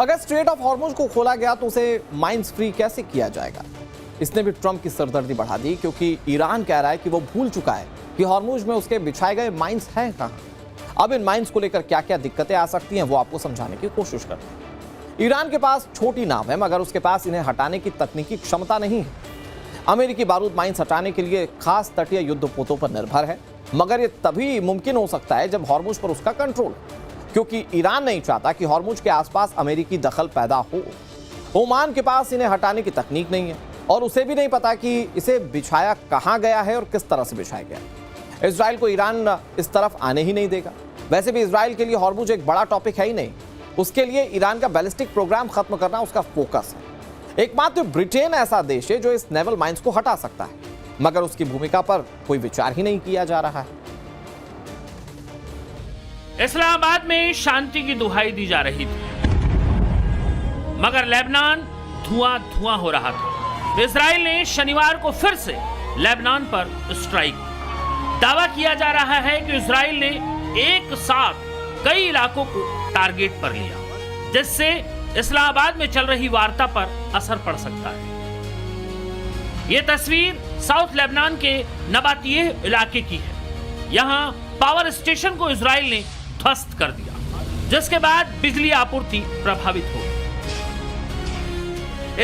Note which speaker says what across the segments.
Speaker 1: अगर straight of Hormuz को खोला गया तो उसे माइंस फ्री कैसे किया जाएगा? इसने भी ट्रंप की सरदर्दी बढ़ा दी, क्योंकि ईरान कह रहा है कि वो भूल चुका है कि हॉर्मुज में उसके बिछाए गए माइंस हैं कहां। अब इन माइंस को लेकर क्या क्या दिक्कतें आ सकती हैं वो आपको समझाने की कोशिश करते हैं। ईरान के पास छोटी नाव है, मगर उसके पास इन्हें हटाने की तकनीकी क्षमता नहीं है। अमेरिकी बारूद माइंस हटाने के लिए खास तटीय युद्धपोतों पर निर्भर है, मगर यह तभी मुमकिन हो सकता है जब हॉर्मुज पर उसका कंट्रोल हो, क्योंकि ईरान नहीं चाहता कि हॉर्मुज के आसपास अमेरिकी दखल पैदा हो। ओमान के पास इन्हें हटाने की तकनीक नहीं है और उसे भी नहीं पता कि इसे बिछाया कहां गया है और किस तरह से बिछाया गया है। इजराइल को ईरान इस तरफ आने ही नहीं देगा। वैसे भी इजराइल के लिए हॉर्मुज एक बड़ा टॉपिक है ही नहीं, उसके लिए ईरान का बैलिस्टिक प्रोग्राम खत्म करना उसका फोकस है। एकमात्र ब्रिटेन ऐसा देश है जो इस नेवल माइंस को हटा सकता है, मगर उसकी भूमिका पर कोई विचार ही नहीं किया जा रहा है।
Speaker 2: इस्लामाबाद में शांति की दुहाई दी जा रही थी, मगर लेबनान धुआं धुआं हो रहा था। इजराइल ने शनिवार को फिर से लेबनान पर स्ट्राइक। दावा किया जा रहा है कि इजराइल ने एक साथ कई इलाकों को टारगेट पर लिया, जिससे इस्लामाबाद में चल रही वार्ता पर असर पड़ सकता है। यह तस्वीर साउथ लेबनान के नबातिये इलाके की है। यहां पावर स्टेशन को इजराइल ने ध्वस्त कर दिया, जिसके बाद बिजली आपूर्ति प्रभावित हो गई।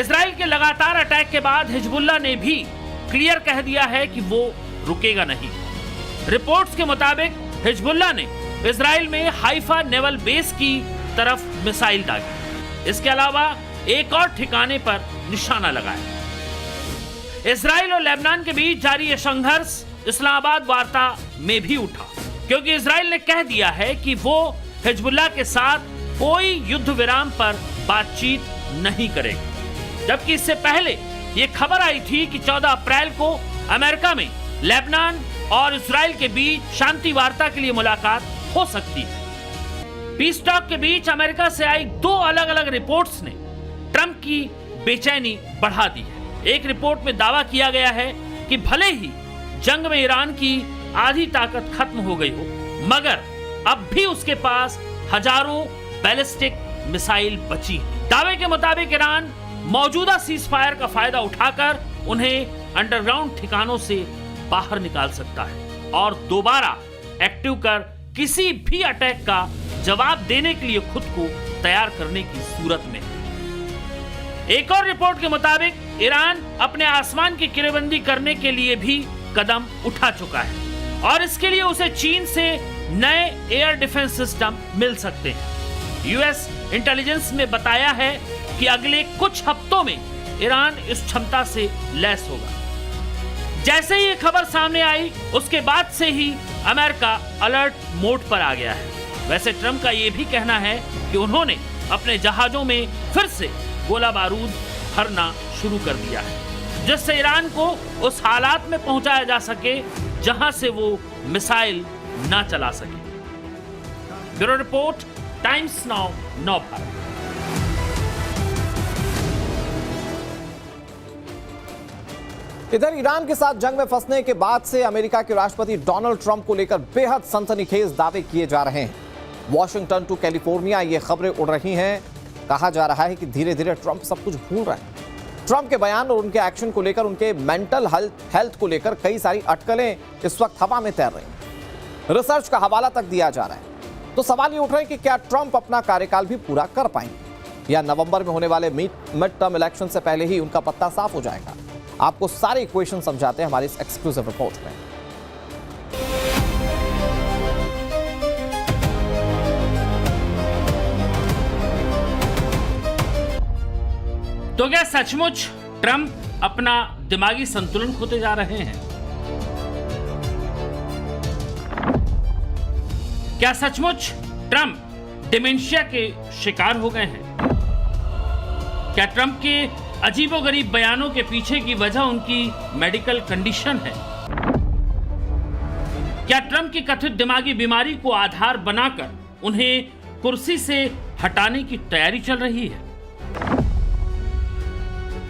Speaker 2: इजराइल के लगातार अटैक के बाद हिजबुल्लाह ने भी क्लियर कह दिया है कि वो रुकेगा नहीं। रिपोर्ट्स के मुताबिक हिजबुल्लाह ने इजराइल में हाइफा नेवल बेस की तरफ मिसाइल दागी। इसके अलावा एक और ठिकाने पर निशाना लगाया। इजराइल और लेबनान के बीच जारी यह संघर्ष इस्लामाबाद वार्ता में भी उठा, क्योंकि इजराइल ने कह दिया है कि वो हिजबुल्लाह के साथ कोई युद्ध विराम पर बातचीत नहीं करेगा। जबकि इससे पहले यह खबर आई थी कि 14 अप्रैल को अमेरिका में लेबनान और इजराइल के बीच शांति वार्ता के लिए मुलाकात हो सकती है। पीस टॉक के बीच अमेरिका से आई 2 अलग अलग रिपोर्ट्स ने ट्रंप की बेचैनी बढ़ा दी है। एक रिपोर्ट में दावा किया गया है कि भले ही जंग में ईरान की आधी ताकत खत्म हो गई हो, मगर अब भी उसके पास हजारों बैलिस्टिक मिसाइल बची हैं। दावे के मुताबिक ईरान मौजूदा सीज फायर का फायदा उठाकर उन्हें अंडरग्राउंड ठिकानों से बाहर निकाल सकता है और दोबारा एक्टिव कर किसी भी अटैक का जवाब देने के लिए खुद को तैयार करने की सूरत में। एक और रिपोर्ट के मुताबिक ईरान अपने आसमान की किरेबंदी करने के लिए भी कदम उठा चुका है और इसके लिए उसे चीन से नए एयर डिफेंस सिस्टम मिल सकते हैं। यूएस इंटेलिजेंस ने बताया है कि अगले कुछ हफ्तों में ईरान इस क्षमता से लैस होगा। जैसे ही ये खबर सामने आई, उसके बाद से ही अमेरिका अलर्ट मोड पर आ गया है। वैसे ट्रंप का ये भी कहना है कि उन्होंने अपने जहाजों में फिर से गोला बारूद भरना शुरू कर दिया है, जिससे ईरान को उस हालात में पहुंचाया जा सके जहां से वो मिसाइल ना चला सके। ब्यूरो रिपोर्ट, टाइम्स नाउ, नव भारत।
Speaker 1: इधर ईरान के साथ जंग में फंसने के बाद से अमेरिका के राष्ट्रपति डोनाल्ड ट्रंप को लेकर बेहद सनसनीखेज दावे किए जा रहे हैं। वॉशिंगटन टू कैलिफोर्निया ये खबरें उड़ रही हैं। कहा जा रहा है कि धीरे धीरे ट्रंप सब कुछ भूल रहे हैं। ट्रंप के बयान और उनके एक्शन को लेकर, उनके मेंटल हेल्थ को लेकर कई सारी अटकलें इस वक्त हवा में तैर रही हैं। रिसर्च का हवाला तक दिया जा रहा है। तो सवाल ये उठ रहे हैं कि क्या ट्रंप अपना कार्यकाल भी पूरा कर पाएंगे या नवंबर में होने वाले मिड टर्म इलेक्शन से पहले ही उनका पत्ता साफ हो जाएगा? आपको सारे इक्वेशन समझाते हैं हमारी इस एक्सक्लूसिव रिपोर्ट में।
Speaker 2: तो क्या सचमुच ट्रंप अपना दिमागी संतुलन खोते जा रहे हैं? क्या सचमुच ट्रंप डिमेंशिया के शिकार हो गए हैं? क्या ट्रंप के अजीबोगरीब बयानों के पीछे की वजह उनकी मेडिकल कंडीशन है? क्या ट्रंप की कथित दिमागी बीमारी को आधार बनाकर उन्हें कुर्सी से हटाने की तैयारी चल रही है?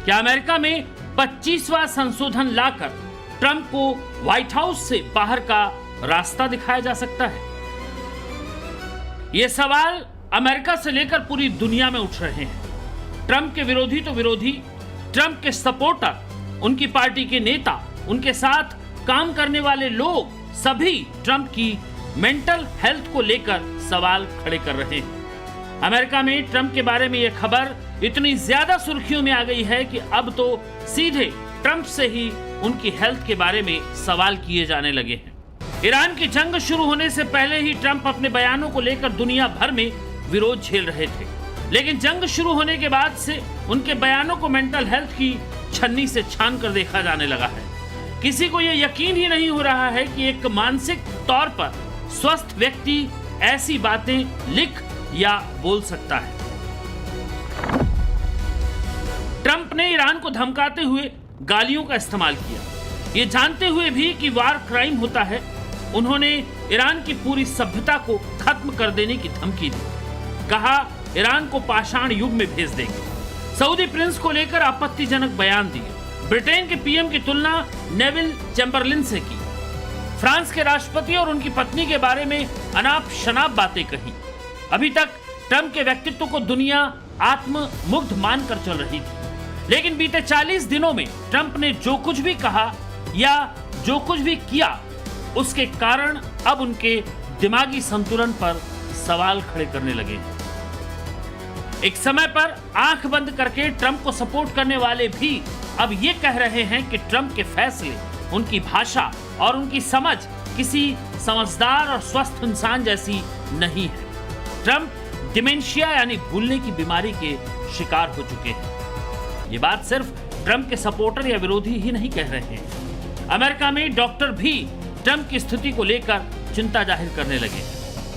Speaker 2: क्या अमेरिका में 25वां संशोधन लाकर ट्रंप को व्हाइट हाउस से बाहर का रास्ता दिखाया जा सकता है? ये सवाल अमेरिका से लेकर पूरी दुनिया में उठ रहे हैं। ट्रंप के विरोधी तो विरोधी, ट्रंप के सपोर्टर, उनकी पार्टी के नेता, उनके साथ काम करने वाले लोग सभी ट्रंप की मेंटल हेल्थ को लेकर सवाल खड़े कर रहे हैं। अमेरिका में ट्रंप के बारे में यह खबर इतनी ज्यादा सुर्खियों में आ गई है कि अब तो सीधे ट्रंप से ही उनकी हेल्थ के बारे में सवाल किए जाने लगे हैं। ईरान की जंग शुरू होने से पहले ही ट्रंप अपने बयानों को लेकर दुनिया भर में विरोध झेल रहे थे, लेकिन जंग शुरू होने के बाद से उनके बयानों को मेंटल हेल्थ की छन्नी से छान कर देखा जाने लगा है। किसी को यह यकीन ही नहीं हो रहा है कि एक मानसिक तौर पर स्वस्थ व्यक्ति ऐसी बातें लिख या बोल सकता है। ट्रंप ने ईरान को धमकाते हुए गालियों का इस्तेमाल किया, ये जानते हुए भी कि वार क्राइम होता है। उन्होंने ईरान की पूरी सभ्यता को खत्म कर देने की धमकी दी, कहा ईरान को पाषाण युग में भेज देंगे। सऊदी प्रिंस को लेकर आपत्तिजनक बयान दिए। ब्रिटेन के पीएम की तुलना नेविल चैम्बरलिन से की। फ्रांस के राष्ट्रपति और उनकी पत्नी के बारे में अनाप शनाप बातें कही। अभी तक ट्रंप के व्यक्तित्व को दुनिया आत्ममुग्ध मानकर चल रही थी, लेकिन बीते 40 दिनों में ट्रंप ने जो कुछ भी कहा या जो कुछ भी किया, उसके कारण अब उनके दिमागी संतुलन पर सवाल खड़े करने लगे हैं। एक समय पर आंख बंद करके ट्रंप को सपोर्ट करने वाले भी अब ये कह रहे हैं कि ट्रंप के फैसले, उनकी भाषा और उनकी समझ किसी समझदार और स्वस्थ इंसान जैसी नहीं है। ट्रंप डिमेंशिया यानी भूलने की बीमारी के शिकार हो चुके हैं। ये बात सिर्फ ट्रंप के सपोर्टर या विरोधी ही नहीं कह रहे हैं। अमेरिका में डॉक्टर भी ट्रंप की स्थिति को लेकर चिंता जाहिर करने लगे।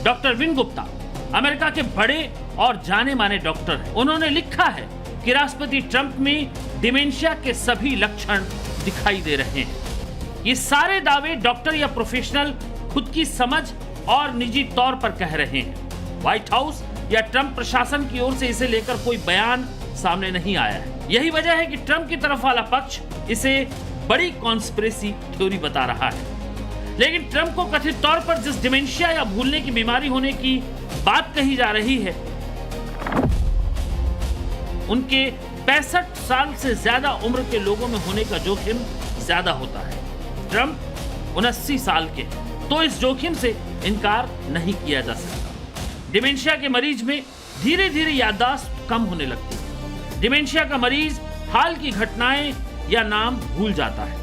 Speaker 2: डॉक्टर विन गुप्ता अमेरिका के बड़े और जाने माने डॉक्टर हैं। उन्होंने लिखा है कि राष्ट्रपति ट्रंप में डिमेंशिया के सभी लक्षण दिखाई दे रहे हैं। ये सारे दावे डॉक्टर या प्रोफेशनल खुद की समझ और निजी तौर पर कह रहे हैं। व्हाइट हाउस या ट्रंप प्रशासन की ओर से इसे लेकर कोई बयान सामने नहीं आया है। यही वजह है कि ट्रंप की तरफ वाला पक्ष इसे बड़ी कॉन्स्पिरेसी थ्योरी बता रहा है। लेकिन ट्रंप को कथित तौर पर जिस डिमेंशिया या भूलने की बीमारी होने की बात कही जा रही है, उनके 65 साल से ज्यादा उम्र के लोगों में होने का जोखिम ज्यादा होता है। ट्रंप 79 साल के हैं, तो इस जोखिम से इनकार नहीं किया जा सकता। डिमेंशिया के मरीज में धीरे धीरे याददाश्त कम होने लगती है। डिमेंशिया का मरीज हाल की घटनाएं या नाम भूल जाता है।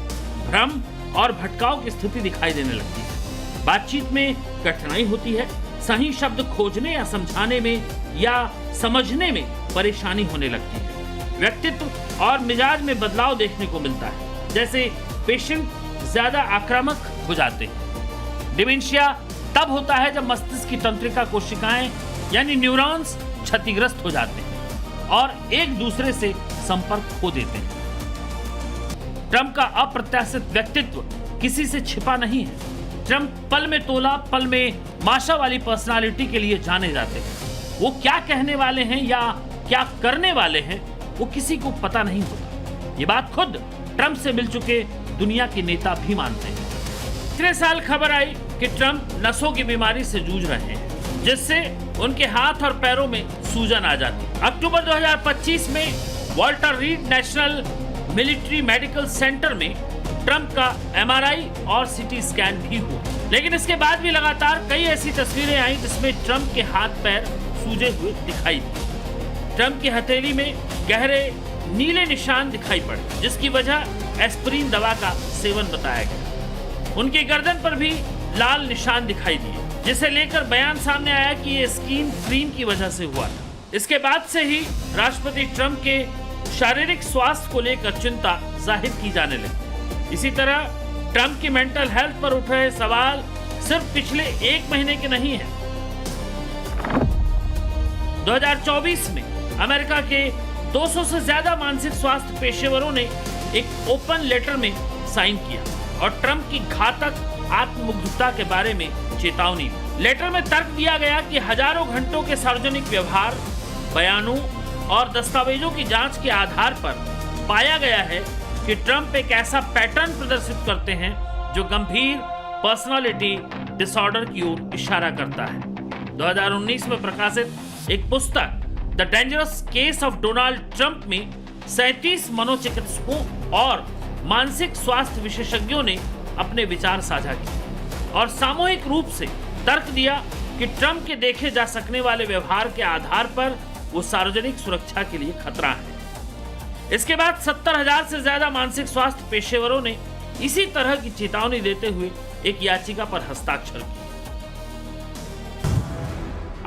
Speaker 2: भ्रम और भटकाव की स्थिति दिखाई देने लगती है। बातचीत में कठिनाई होती है। सही शब्द खोजने या समझाने में या समझने में परेशानी होने लगती है। व्यक्तित्व और मिजाज में बदलाव देखने को मिलता है, जैसे पेशेंट ज्यादा आक्रामक हो जाते हैं। डिमेंशिया तब होता है जब मस्तिष्क की तंत्रिका कोशिकाएं यानी न्यूरॉन्स क्षतिग्रस्त हो जाते हैं और एक दूसरे से संपर्क खो देते हैं। ट्रंप का अप्रत्याशित व्यक्तित्व किसी से छिपा नहीं है। ट्रंप पल में तोला, पल में माशा वाली पर्सनालिटी के लिए जाने जाते हैं। वो क्या कहने वाले हैं या क्या करने वाले हैं, वो किसी को पता नहीं होता। ये बात खुद ट्रंप से मिल चुके दुनिया के नेता भी मानते हैं। इतने साल खबर आई कि ट्रंप नसों की बीमारी से जूझ रहे हैं, जिससे उनके हाथ और पैरों में सूजन आ जाती। अक्टूबर 2025 में Walter read national military medical centre में ट्रंप का एमआरआई और सीटी स्कैन भी हुआ, लेकिन इसके बाद भी लगातार कई ऐसी तस्वीरें आई जिसमें ट्रंप के हाथ पैर सूजे हुए दिखाई दिए। ट्रंप की हथेली में गहरे नीले निशान दिखाई पड़े, जिसकी वजह एस्पिरिन दवा का सेवन बताया गया। उनकी गर्दन पर भी लाल निशान दिखाई दिए, जिसे लेकर बयान सामने आया कि ये स्किन क्रीम की वजह से हुआ था। इसके बाद से ही राष्ट्रपति ट्रंप के शारीरिक स्वास्थ्य को लेकर चिंता जाहिर की जाने लगी। इसी तरह ट्रंप की मेंटल हेल्थ पर उठ रहे सवाल सिर्फ पिछले एक महीने के नहीं हैं। 2024 में अमेरिका के 200 से ज्यादा मानसिक स्वास्थ्य पेशेवरों ने एक ओपन लेटर में साइन किया और ट्रंप की घातक आत्ममुग्धता के बारे में चेतावनी दी। लेटर में तर्क दिया गया कि हजारों घंटों के सार्वजनिक व्यवहार, बयानों और दस्तावेजों की जांच के आधार पर पाया गया है कि ट्रंप एक ऐसा पैटर्न प्रदर्शित करते हैं जो गंभीर पर्सनालिटी डिसऑर्डर की ओर इशारा करता है। 2019 में प्रकाशित एक पुस्तक the dangerous case of Donald Trump में 37 मनोचिकित्सकों और मानसिक स्वास्थ्य विशेषज्ञों ने अपने विचार साझा किए और सामूहिक रूप से तर्क दिया कि ट्रंप के देखे जा सकने वाले व्यवहार के आधार पर वो सार्वजनिक सुरक्षा के लिए खतरा है। इसके बाद 70,000 से ज्यादा मानसिक स्वास्थ्य पेशेवरों ने इसी तरह की चेतावनी देते हुए एक याचिका पर हस्ताक्षर किए।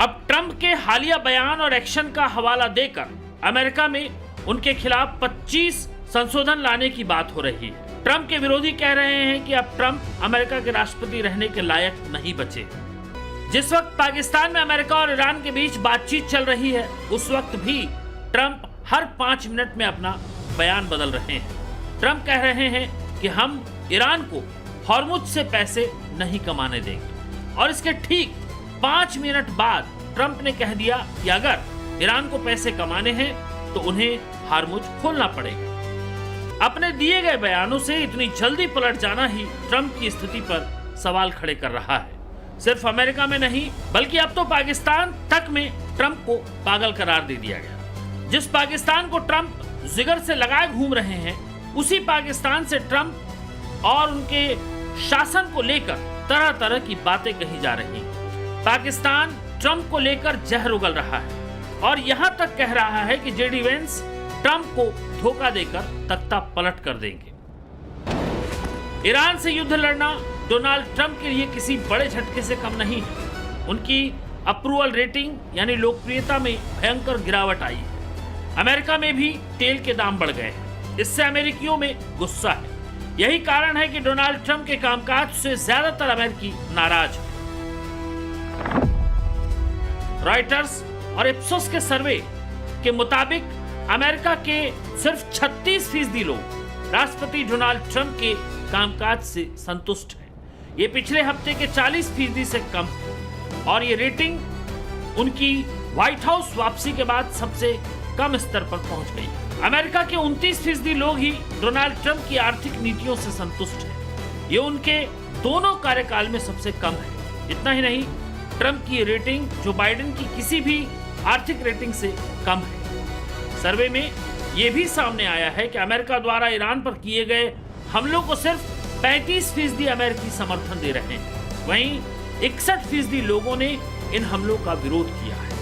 Speaker 2: अब ट्रंप के हालिया बयान और एक्शन का हवाला देकर अमेरिका में उनके खिलाफ 25 संशोधन लाने की बात हो रही है। ट्रंप के विरोधी कह रहे हैं कि अब ट्रंप अमेरिका के राष्ट्रपति रहने के लायक नहीं बचे। जिस वक्त पाकिस्तान में अमेरिका और ईरान के बीच बातचीत चल रही है, उस वक्त भी ट्रंप हर 5 मिनट में अपना बयान बदल रहे हैं। ट्रंप कह रहे हैं कि हम ईरान को हॉर्मुज से पैसे नहीं कमाने देंगे और इसके ठीक 5 मिनट बाद ट्रंप ने कह दिया कि अगर ईरान को पैसे कमाने हैं तो उन्हें हॉर्मुज खोलना पड़ेगा। अपने दिए गए बयानों से इतनी जल्दी पलट जाना ही ट्रंप की स्थिति पर सवाल खड़े कर रहा है। सिर्फ अमेरिका में नहीं बल्कि अब तो पाकिस्तान तक में ट्रंप को पागल करार दे दिया गया। जिस पाकिस्तान को ट्रंप जिगर से लगाए घूम रहे हैं, उसी पाकिस्तान से ट्रंप और उनके शासन को लेकर तरह तरह की बातें कही जा रही हैं। पाकिस्तान ट्रंप को लेकर जहर उगल रहा है और यहां तक कह रहा है कि जेडी वेंस ट्रंप को धोखा देकर तख्ता पलट कर देंगे। ईरान से युद्ध लड़ना डोनाल्ड ट्रंप के लिए किसी बड़े झटके से कम नहीं है। उनकी अप्रूवल रेटिंग यानी लोकप्रियता में भयंकर गिरावट आई है। अमेरिका में भी तेल के दाम बढ़ गए हैं। इससे अमेरिकियों में गुस्सा है। यही कारण है कि डोनाल्ड ट्रंप के कामकाज से ज्यादातर अमेरिकी नाराज हैं। रॉयटर्स और इप्सोस के सर्वे के मुताबिक अमेरिका के सिर्फ 36% लोग राष्ट्रपति डोनाल्ड ट्रंप के कामकाज से संतुष्ट हैं। ये पिछले हफ्ते के 40% से कम है और ये रेटिंग उनकी व्हाइट हाउस वापसी के बाद सबसे कम स्तर पर पहुंच गई। अमेरिका के 29% लोग ही डोनाल्ड ट्रंप की आर्थिक नीतियों से संतुष्ट हैं। ये उनके दोनों कार्यकाल में सबसे कम है। इतना ही नहीं, ट्रंप की रेटिंग जो बाइडेन की किसी भी आर्थिक रेटिंग से कम है। सर्वे में यह भी सामने आया है कि अमेरिका द्वारा ईरान पर किए गए हमलों को सिर्फ 35% अमेरिकी समर्थन दे रहे हैं। वहीं 61% लोगों ने इन हमलों का विरोध किया है।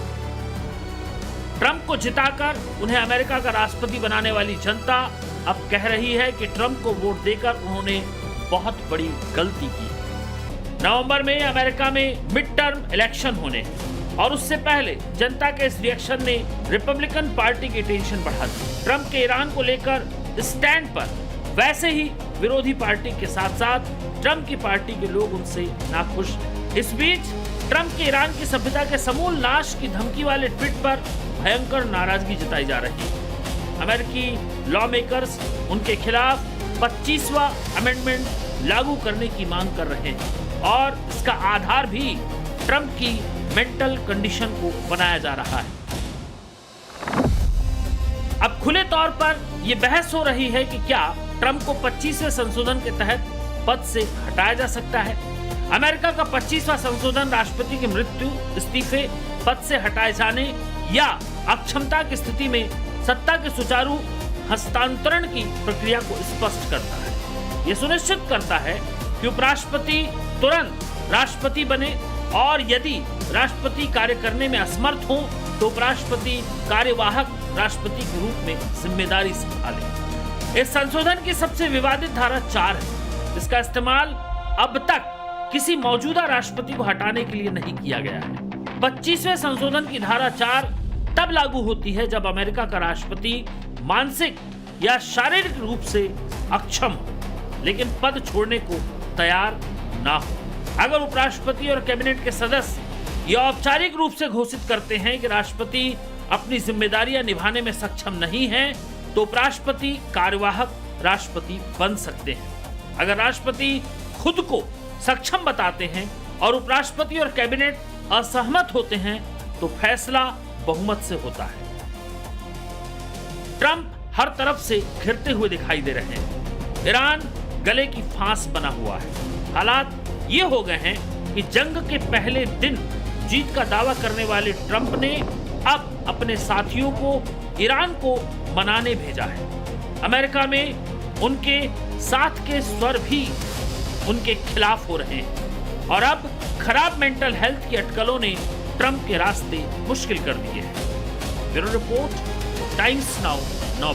Speaker 2: ट्रंप को जिताकर उन्हें अमेरिका का राष्ट्रपति बनाने वाली जनता अब कह रही है कि ट्रंप को वोट देकर उन्होंने बहुत बड़ी गलती की। नवंबर में अमेरिका में मिड टर्म इलेक्शन होने और उससे पहले जनता के इस रिएक्शन ने रिपब्लिकन पार्टी की टेंशन बढ़ा दी। ट्रंप के ईरान को लेकर स्टैंड पर वैसे ही विरोधी पार्टी के साथ साथ ट्रंप की पार्टी के लोग उनसे नाखुश हैं। इस बीच ट्रंप के ईरान की सभ्यता के समूल नाश की धमकी वाले ट्वीट पर भयंकर नाराजगी जताई जा रही है। अमेरिकी लॉ मेकर्स उनके खिलाफ 25वां अमेंडमेंट लागू करने की मांग कर रहे हैं और इसका आधार भी ट्रंप की मेंटल कंडीशन को बनाया जा रहा है। अब खुले तौर पर यह बहस हो रही है कि क्या ट्रंप को 25वें संशोधन के तहत पद से हटाया जा सकता है। अमेरिका का 25वां संशोधन राष्ट्रपति की मृत्यु, इस्तीफे, पद से हटाए जाने या अक्षमता की स्थिति में सत्ता के सुचारू हस्तांतरण की प्रक्रिया को स्पष्ट करता है। यह सुनिश्चित करता है कि उपराष्ट्रपति तुरंत राष्ट्रपति बने और यदि राष्ट्रपति कार्य करने में असमर्थ हो तो उपराष्ट्रपति कार्यवाहक राष्ट्रपति के रूप में जिम्मेदारी संभाले। इस संशोधन की सबसे विवादित धारा 4 है। इसका इस्तेमाल अब तक किसी मौजूदा राष्ट्रपति को हटाने के लिए नहीं किया गया है। 25वें संशोधन की धारा 4 तब लागू होती है जब अमेरिका का राष्ट्रपति मानसिक या शारीरिक रूप से अक्षम हो लेकिन पद छोड़ने को तैयार ना हो। अगर उपराष्ट्रपति और कैबिनेट के सदस्य यह औपचारिक रूप से घोषित करते हैं कि राष्ट्रपति अपनी जिम्मेदारियां निभाने में सक्षम नहीं है तो उपराष्ट्रपति कार्यवाहक राष्ट्रपति बन सकते हैं। अगर राष्ट्रपति खुद को सक्षम बताते हैं और उपराष्ट्रपति और कैबिनेट असहमत होते हैं तो फैसला बहुमत से होता है। ट्रंप हर तरफ से घिरते हुए दिखाई दे रहे हैं। ईरान गले की फांस बना हुआ है। हालात ये हो गए हैं कि जंग के पहले दिन जीत का दावा करने वाले ट्रंप ने अब अपने साथियों को ईरान को मनाने भेजा है। अमेरिका में उनके साथ के स्वर भी उनके खिलाफ हो रहे हैं और अब खराब मेंटल हेल्थ की अटकलों ने ट्रंप के रास्ते मुश्किल कर दिए हैं। ब्यूरो रिपोर्ट, टाइम्स नाउ, नौ।